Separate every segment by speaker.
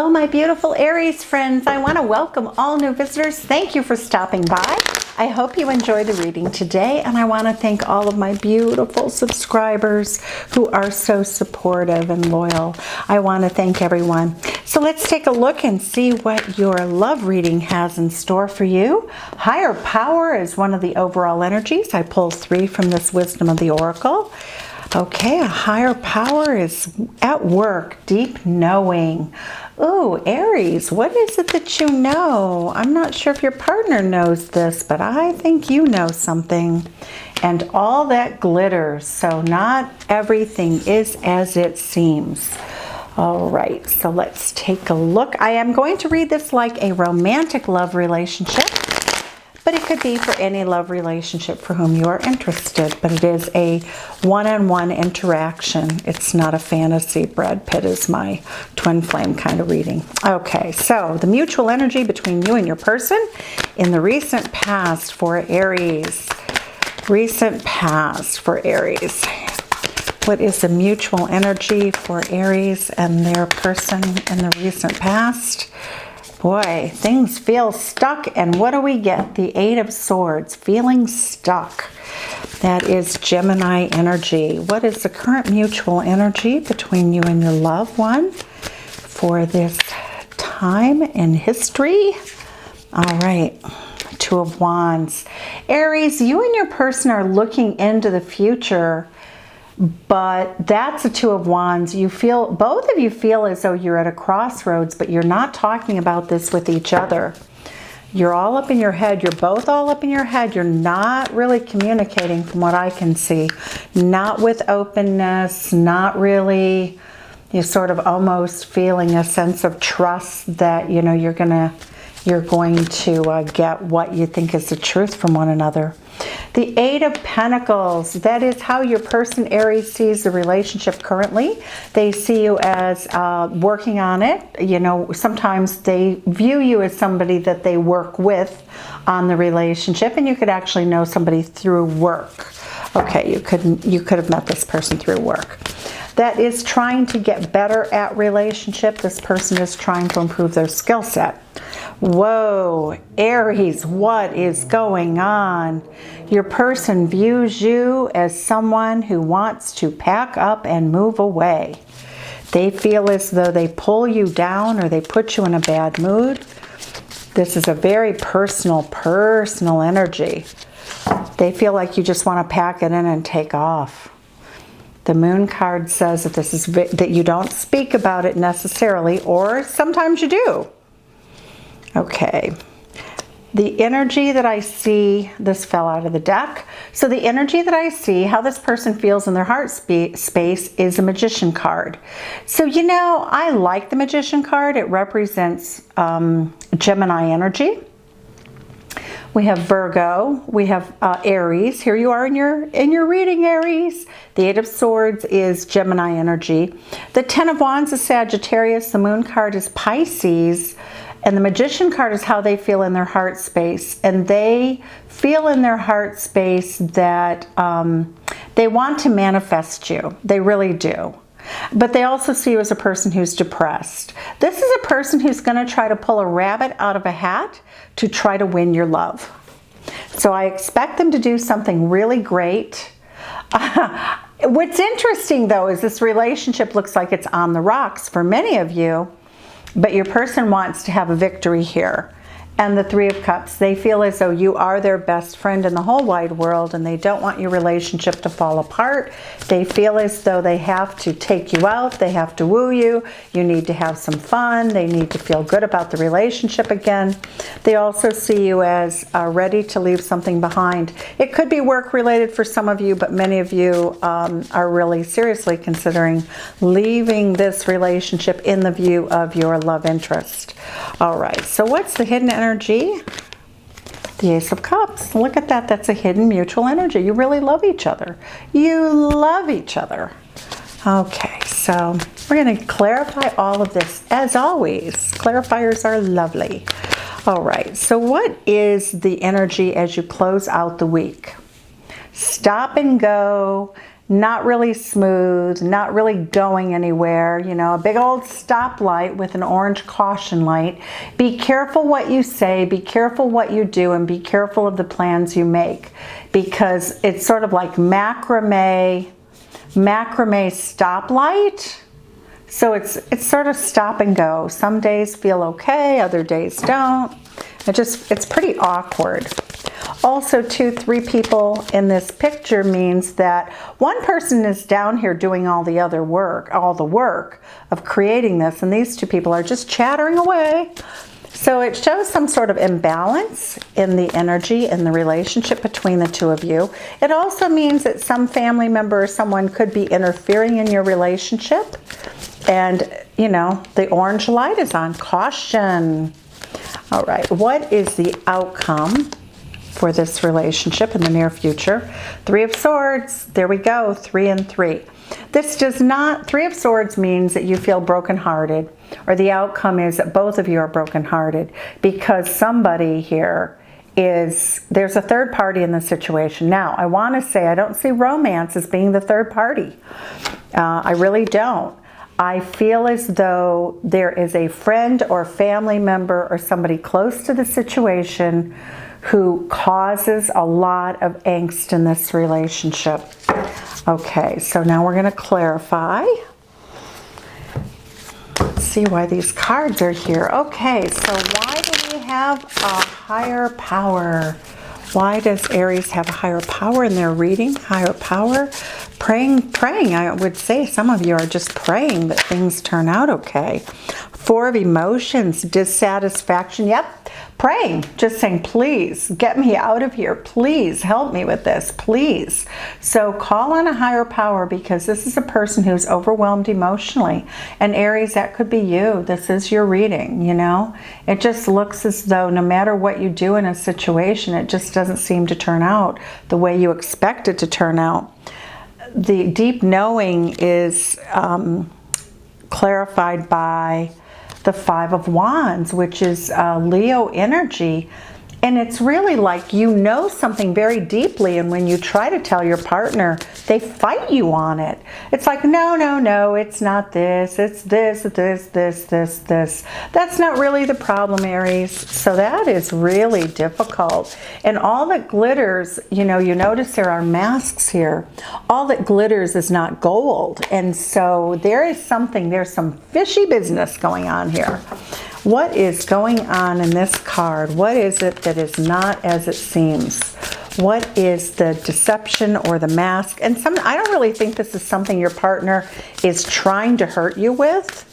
Speaker 1: Hello, my beautiful Aries friends. I want to welcome all new visitors. Thank you for stopping by. I hope you enjoy the reading today, and I want to thank all of my beautiful subscribers who are so supportive and loyal. I want to thank everyone. So let's take a look and see what your love reading has in store for you. Higher power is one of the overall energies. I pulled 3 from this Wisdom of the Oracle. Okay, a higher power is at work, deep knowing. Ooh, Aries, what is it that you know? I'm not sure if your partner knows this, but I think you know something. And all that glitters, so not everything is as it seems. All right, so let's take a look. I am going to read this like a romantic love relationship, but it could be for any love relationship for whom you are interested. But it is a one-on-one interaction. It's not a fantasy. Brad Pitt is my twin flame kind of reading. Okay, so the mutual energy between you and your person in the recent past for Aries. Recent past for Aries. What is the mutual energy for Aries and their person in the recent past? Boy, things feel stuck, and what do we get? The 8 of Swords, feeling stuck. That is Gemini energy. What is the current mutual energy between you and your loved one for this time in history? All right, 2 of Wands. Aries, you and your person are looking into the future, but that's a 2 of Wands. You feel, both of you feel as though you're at a crossroads, but you're not talking about this with each other. You're all up in your head. You're both all up in your head. You're not really communicating from what I can see. Not with openness, not really. You're sort of almost feeling a sense of trust that, you know, you're going to get what you think is the truth from one another. The 8 of Pentacles, that is how your person, Aries, sees the relationship currently. They see you as working on it. You know, sometimes they view you as somebody that they work with on the relationship, and you could actually know somebody through work. Okay, you could have met this person through work. That is trying to get better at relationship. This person is trying to improve their skill set. Whoa, Aries, what is going on? Your person views you as someone who wants to pack up and move away. They feel as though they pull you down or they put you in a bad mood. This is a very personal energy. They feel like you just want to pack it in and take off. The Moon card says that this is that you don't speak about it necessarily, or sometimes you do. Okay. The energy that I see, this fell out of the deck. So the energy that I see, how this person feels in their heart space, is a Magician card. So, you know, I like the Magician card. It represents Gemini energy. We have Virgo, we have Aries. Here you are in your reading, Aries. The 8 of Swords is Gemini energy. The 10 of Wands is Sagittarius. The Moon card is Pisces. And the Magician card is how they feel in their heart space. And they feel in their heart space that they want to manifest you. They really do. But they also see you as a person who's depressed. This is a person who's going to try to pull a rabbit out of a hat to try to win your love. So I expect them to do something really great. What's interesting, though, is this relationship looks like it's on the rocks for many of you, but your person wants to have a victory here. And the 3 of Cups, they feel as though you are their best friend in the whole wide world, and they don't want your relationship to fall apart. They feel as though they have to take you out, they have to woo you, you need to have some fun, they need to feel good about the relationship again. They also see you as ready to leave something behind. It could be work related for some of you, but many of you are really seriously considering leaving this relationship in the view of your love interest. All right, so what's the hidden energy? The Ace of Cups. Look at that. That's a hidden mutual energy. You really love each other. You love each other. Okay, so we're going to clarify all of this. As always, clarifiers are lovely. All right, so what is the energy as you close out the week? Stop and go. not really smooth, not really going anywhere, you know, a big old stoplight with an orange caution light. Be careful what you say, be careful what you do, and be careful of the plans you make, because it's sort of like macrame stoplight. So it's sort of stop and go. Some days feel okay, other days don't. It's pretty awkward. Also, 2, 3 people in this picture means that one person is down here doing all the work of creating this, and these 2 people are just chattering away. So it shows some sort of imbalance in the energy and the relationship between the 2 of you. It also means that some family member or someone could be interfering in your relationship. And, you know, the orange light is on. Caution. All right, what is the outcome for this relationship in the near future? 3 of Swords. There we go, 3 and 3. This does not, 3 of Swords means that you feel brokenhearted, or the outcome is that both of you are brokenhearted because somebody here there's a third party in the situation. Now, I want to say I don't see romance as being the third party. I really don't. I feel as though there is a friend or family member or somebody close to the situation who causes a lot of angst in this relationship. Okay, so now we're going to clarify. Let's see why these cards are here. Okay, so why do we have a higher power? Why does Aries have a higher power in their reading? Higher power? Praying. I would say some of you are just praying that things turn out okay. 4 of Emotions, dissatisfaction. Yep, praying. Just saying, please get me out of here. Please help me with this, please. So call on a higher power, because this is a person who's overwhelmed emotionally. And Aries, that could be you. This is your reading, you know. It just looks as though no matter what you do in a situation, it just doesn't seem to turn out the way you expect it to turn out. The deep knowing is clarified by the 5 of Wands, which is Leo energy. And it's really like you know something very deeply, and when you try to tell your partner, they fight you on it. It's like, no, it's not this, it's this. That's not really the problem, Aries. So that is really difficult. And all that glitters, you know, you notice there are masks here. All that glitters is not gold. And so there's some fishy business going on here. What is going on in this card? What is it that is not as it seems? What is the deception or the mask? And I don't really think this is something your partner is trying to hurt you with,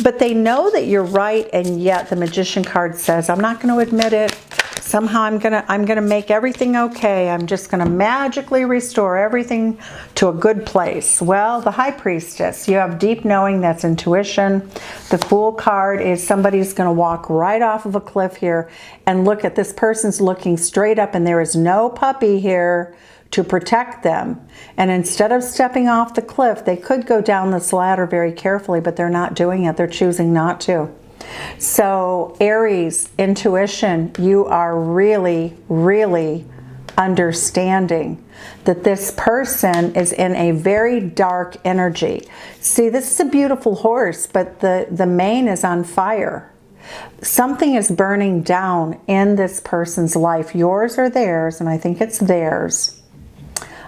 Speaker 1: but they know that you're right, and yet the Magician card says, I'm not going to admit it. Somehow I'm gonna make everything okay. I'm just gonna magically restore everything to a good place. Well, the High Priestess, you have deep knowing, that's intuition. The Fool card is somebody's gonna walk right off of a cliff here, and look at this person's looking straight up, and there is no puppy here to protect them. And instead of stepping off the cliff, they could go down this ladder very carefully, but they're not doing it. They're choosing not to. So Aries, intuition, you are really, really understanding that this person is in a very dark energy. See, this is a beautiful horse, but the mane is on fire. Something is burning down in this person's life, yours or theirs, and I think it's theirs.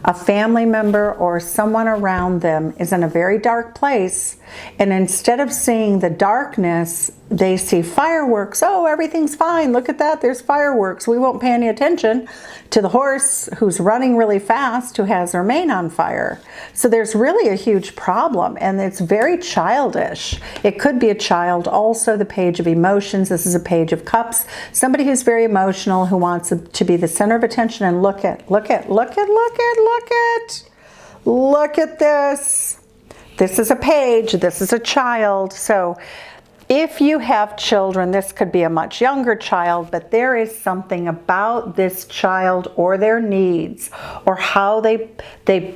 Speaker 1: A family member or someone around them is in a very dark place, and instead of seeing the darkness, they see fireworks. Oh, everything's fine. Look at that. There's fireworks. We won't pay any attention to the horse who's running really fast, who has their mane on fire. So there's really a huge problem, and it's very childish. It could be a child. Also, the Page of Emotions. This is a Page of Cups. Somebody who's very emotional, who wants to be the center of attention. And look at this. This is a page. This is a child. So If you have children, this could be a much younger child, but there is something about this child or their needs or how they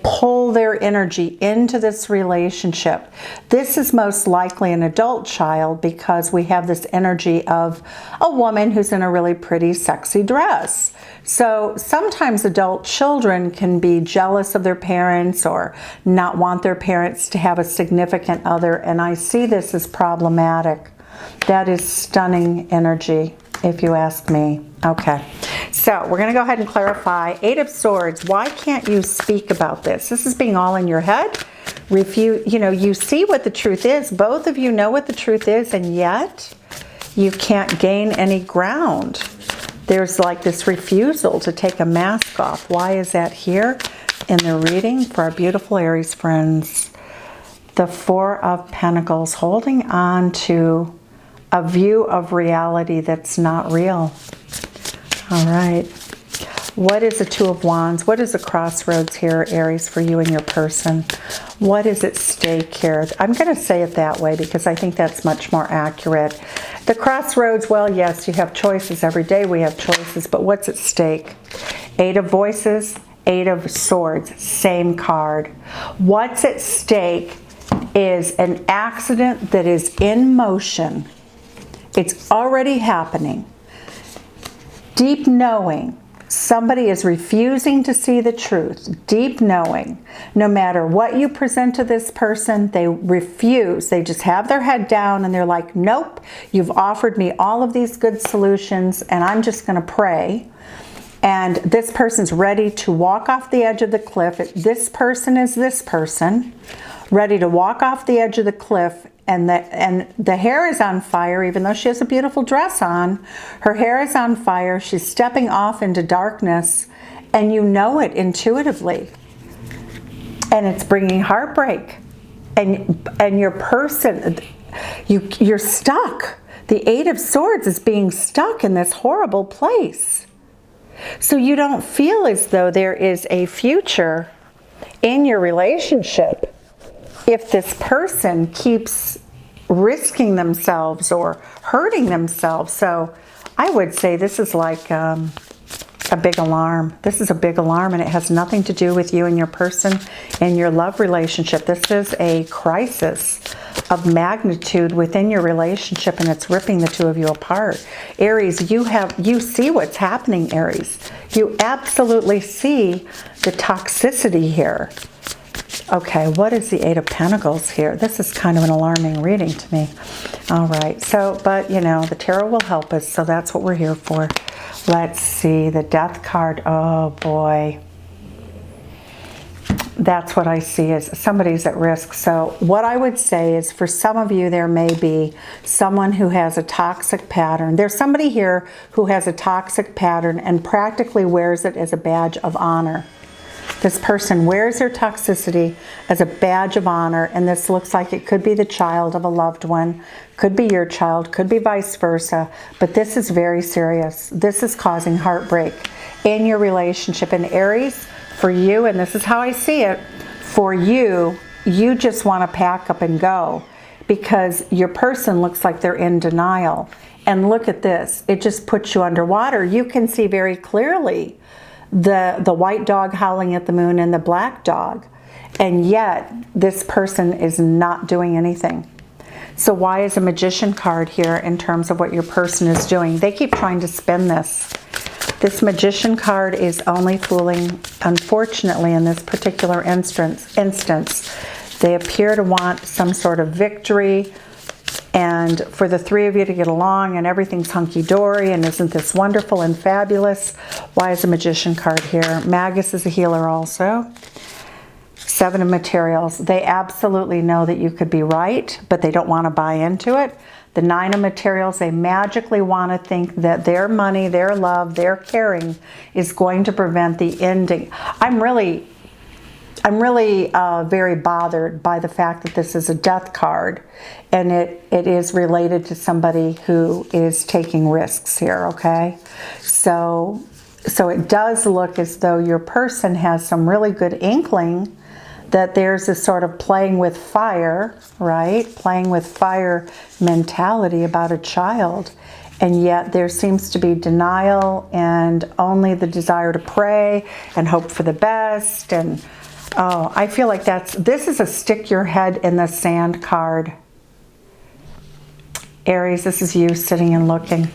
Speaker 1: pull their energy into this relationship. This is most likely an adult child because we have this energy of a woman who's in a really pretty, sexy dress. So sometimes adult children can be jealous of their parents or not want their parents to have a significant other, and I see this as problematic. That is stunning energy, if you ask me. Okay, so we're going to go ahead and clarify. 8 of Swords. Why can't you speak about this? This is being all in your head. You see what the truth is. Both of you know what the truth is, and yet you can't gain any ground. There's like this refusal to take a mask off. Why is that here in the reading for our beautiful Aries friends? The 4 of Pentacles, holding on to a view of reality that's not real. All right. What is the 2 of Wands? What is the crossroads here, Aries, for you and your person? What is at stake here? I'm going to say it that way because I think that's much more accurate. The crossroads, well, yes, you have choices. Every day we have choices, but what's at stake? 8 of Voices, 8 of Swords, same card. What's at stake is an accident that is in motion. It's already happening. Deep knowing. Somebody is refusing to see the truth. Deep knowing. No matter what you present to this person, they refuse. They just have their head down and they're like, nope, you've offered me all of these good solutions and I'm just going to pray. And this person's ready to walk off the edge of the cliff. This person is this person, ready to walk off the edge of the cliff. And the hair is on fire, even though she has a beautiful dress on. Her hair is on fire. She's stepping off into darkness, and you know it intuitively. And it's bringing heartbreak. And your person, you're stuck. The 8 of Swords is being stuck in this horrible place. So you don't feel as though there is a future in your relationship if this person keeps risking themselves or hurting themselves. So I would say this is like a big alarm. This is a big alarm, and it has nothing to do with you and your person and your love relationship. This is a crisis of magnitude within your relationship, and it's ripping the 2 of you apart. Aries, you see what's happening, Aries. You absolutely see the toxicity here. Okay, what is the 8 of Pentacles here? This is kind of an alarming reading to me. All right, so, but you know, the tarot will help us, so that's what we're here for. Let's see, the Death card. Oh boy. That's what I see is somebody's at risk. So what I would say is for some of you, there may be someone who has a toxic pattern. There's somebody here who has a toxic pattern and practically wears it as a badge of honor. This person wears their toxicity as a badge of honor, and this looks like it could be the child of a loved one, could be your child, could be vice versa, but this is very serious. This is causing heartbreak in your relationship. And Aries, for you, and this is how I see it, for you, you just want to pack up and go because your person looks like they're in denial. And look at this. It just puts you underwater. You can see very clearly the white dog howling at the moon and the black dog, and yet this person is not doing anything. So why is a Magician card here in terms of what your person is doing? They keep trying to spin this. This Magician card is only fooling, unfortunately, in this particular instance. They appear to want some sort of victory, and for the 3 of you to get along and everything's hunky-dory and isn't this wonderful and fabulous. Why is a Magician card here? Magus is a healer also. 7 of Materials. They absolutely know that you could be right, but they don't want to buy into it. The 9 of Materials, they magically want to think that their money, their love, their caring is going to prevent the ending. I'm really very bothered by the fact that this is a Death card, and it is related to somebody who is taking risks here, okay? So it does look as though your person has some really good inkling that there's this sort of playing with fire, right? Playing with fire mentality about a child. And yet there seems to be denial and only the desire to pray and hope for the best. And oh, I feel like this is a stick your head in the sand card. Aries, this is you sitting and looking.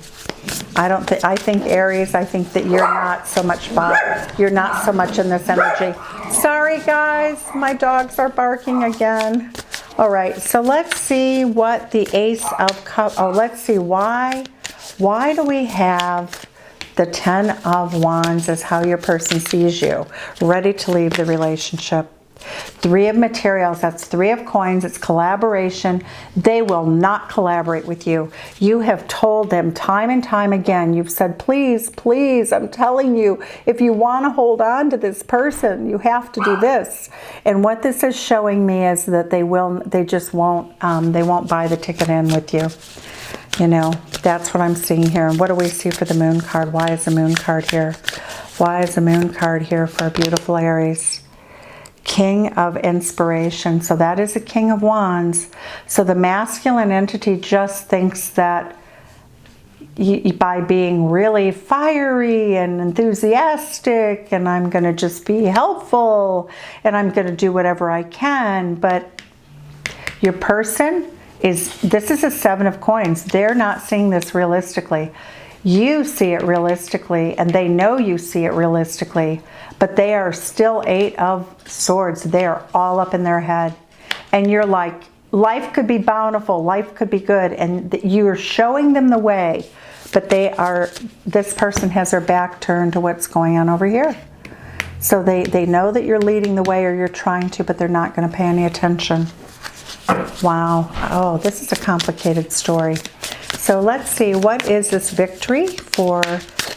Speaker 1: I think Aries, I think that you're not so much you're not so much in this energy. Sorry guys, my dogs are barking again. All right, so let's see what the Ace of Cups, let's see why do we have the 10 of Wands as how your person sees you, ready to leave the relationship. 3 of materials, that's 3 of coins, it's collaboration. They will not collaborate with you. You have told them time and time again, you've said, please, please, I'm telling you, if you want to hold on to this person, you have to do this. And what this is showing me is that they won't buy the ticket in with you. You know, that's what I'm seeing here. And what do we see for the Moon card? Why is the Moon card here? Why is the Moon card here for a beautiful Aries? King of Inspiration. So that is a King of Wands. So the masculine entity just thinks that by being really fiery and enthusiastic, and I'm going to just be helpful, and I'm going to do whatever I can. But your person this is a 7 of coins. They're not seeing this realistically. You see it realistically, and they know you see it realistically, but they are still 8 of Swords. They are all up in their head. And you're like, life could be bountiful, life could be good, and you're showing them the way, but this person has their back turned to what's going on over here. So they know that you're leading the way, or you're trying to, but they're not going to pay any attention. Wow. Oh, this is a complicated story. So let's see, what is this victory for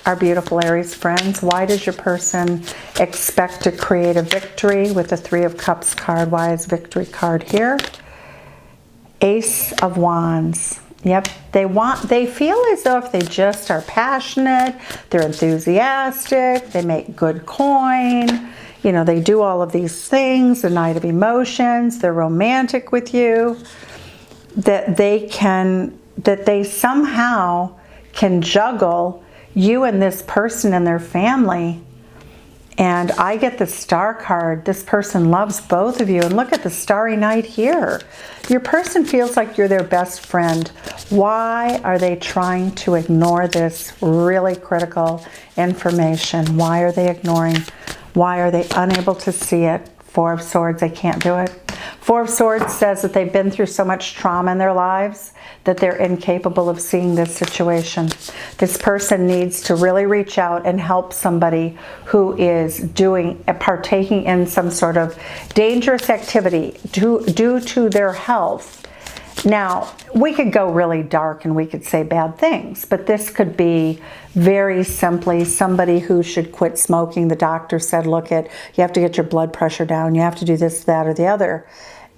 Speaker 1: our beautiful Aries friends? Why does your person expect to create a victory with the 3 of Cups card? Why is victory card here? Ace of Wands. Yep, they feel as though if they just are passionate, they're enthusiastic, they make good coin, you know, they do all of these things, the Knight of Emotions, they're romantic with you, that they somehow can juggle you and this person and their family. And I get the Star card. This person loves both of you. And look at the Starry Night here. Your person feels like you're their best friend. Why are they trying to ignore this really critical information? Why are they ignoring? Why are they unable to see it? 4 of Swords, they can't do it. 4 of Swords says that they've been through so much trauma in their lives that they're incapable of seeing this situation. This person needs to really reach out and help somebody who is partaking in some sort of dangerous activity due to their health. Now, we could go really dark and we could say bad things, but this could be very simply somebody who should quit smoking. The doctor said, look, you have to get your blood pressure down. You have to do this, that, or the other.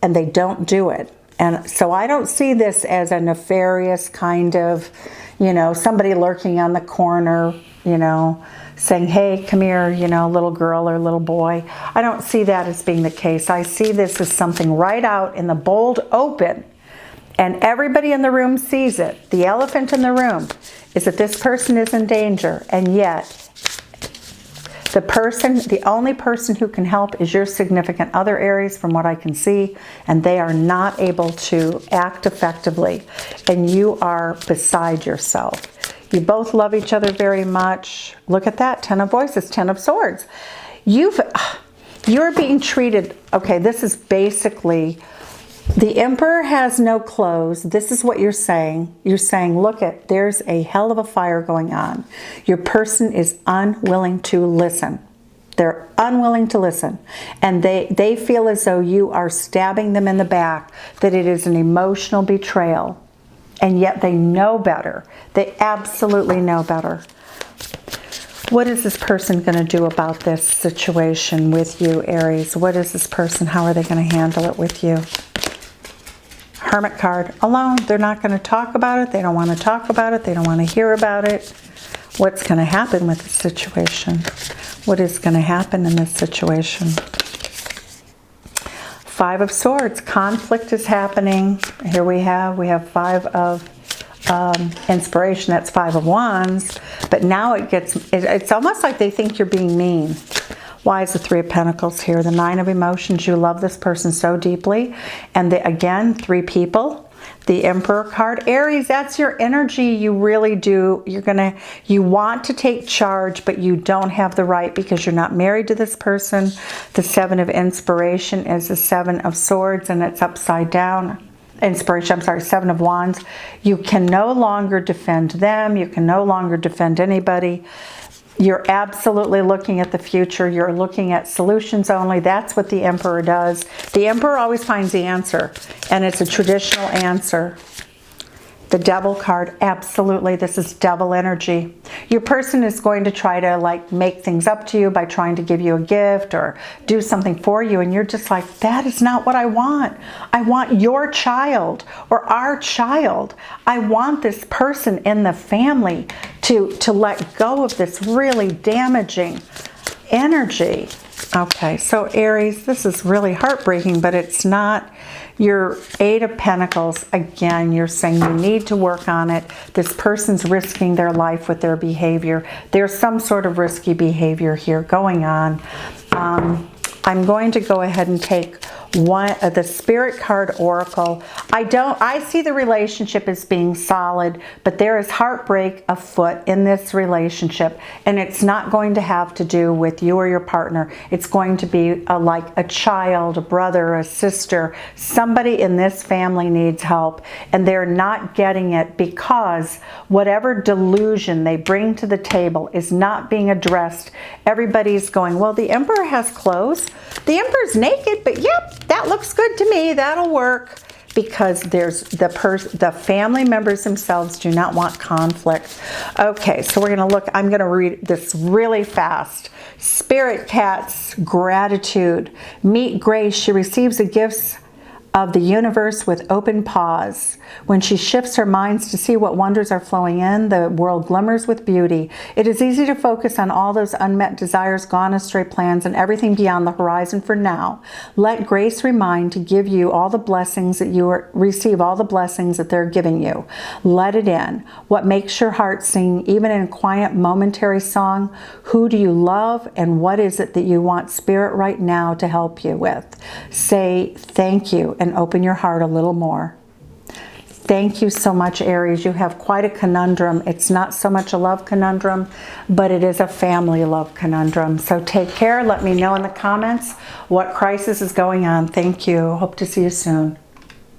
Speaker 1: And they don't do it. And so I don't see this as a nefarious kind of, you know, somebody lurking on the corner, you know, saying, hey, come here, you know, little girl or little boy. I don't see that as being the case. I see this as something right out in the bold open. And everybody in the room sees it. The elephant in the room is that this person is in danger. And yet, the only person who can help is your significant other, Aries, from what I can see. And they are not able to act effectively. And you are beside yourself. You both love each other very much. Look at that, 10 of Voices, 10 of Swords. You're being treated, okay, this is basically... The Emperor has no clothes. This is what you're saying. You're saying, look, there's a hell of a fire going on. Your person is unwilling to listen. They're unwilling to listen. And they feel as though you are stabbing them in the back, that it is an emotional betrayal. And yet they know better. They absolutely know better. What is this person going to do about this situation with you, Aries? What is this person? How are they going to handle it with you? Hermit card. Alone. They're not going to talk about it. They don't want to talk about it. They don't want to hear about it. What's going to happen with this situation? What is going to happen in this situation? Five of Swords. Conflict is happening. Here we have Five of Inspiration. That's Five of Wands. But now it's almost like they think you're being mean. Why is the Three of Pentacles here? The Nine of Emotions. You love this person so deeply. And again, three people. The Emperor card. Aries, that's your energy. You really do. You want to take charge, but you don't have the right because you're not married to this person. The Seven of Inspiration is the Seven of Swords, and it's upside down. Inspiration, I'm sorry, Seven of Wands. You can no longer defend them. You can no longer defend anybody. You're absolutely looking at the future. You're looking at solutions only. That's what the Emperor does. The Emperor always finds the answer, and it's a traditional answer. The Devil card, absolutely, this is devil energy. Your person is going to try to make things up to you by trying to give you a gift or do something for you, and you're just like, that is not what I want. I want your child or our child. I want this person in the family to let go of this really damaging energy. Okay, so Aries, this is really heartbreaking, but it's not. Your Eight of Pentacles, again, you're saying you need to work on it. This person's risking their life with their behavior. There's some sort of risky behavior here going on. I'm going to go ahead and take the Spirit card Oracle. I see the relationship as being solid, but there is heartbreak afoot in this relationship, and it's not going to have to do with you or your partner. It's going to be like a child, a brother, a sister. Somebody in this family needs help, and they're not getting it because whatever delusion they bring to the table is not being addressed. Everybody's going, well, the Emperor has clothes. The Emperor's naked, but yep, that looks good to me. That'll work. Because there's the family members themselves do not want conflict. Okay, so we're going to look. I'm going to read this really fast. Spirit Cat's gratitude. Meet Grace. She receives the gifts of the universe with open paws. When she shifts her minds to see what wonders are flowing in, the world glimmers with beauty. It is easy to focus on all those unmet desires, gone astray plans, and everything beyond the horizon for now. Let Grace remind to give you all the blessings that receive all the blessings that they're giving you. Let it in. What makes your heart sing, even in a quiet, momentary song? Who do you love, and what is it that you want Spirit right now to help you with? Say thank you and open your heart a little more. Thank you so much, Aries. You have quite a conundrum. It's not so much a love conundrum, but it is a family love conundrum. So take care. Let me know in the comments what crisis is going on. Thank you. Hope to see you soon.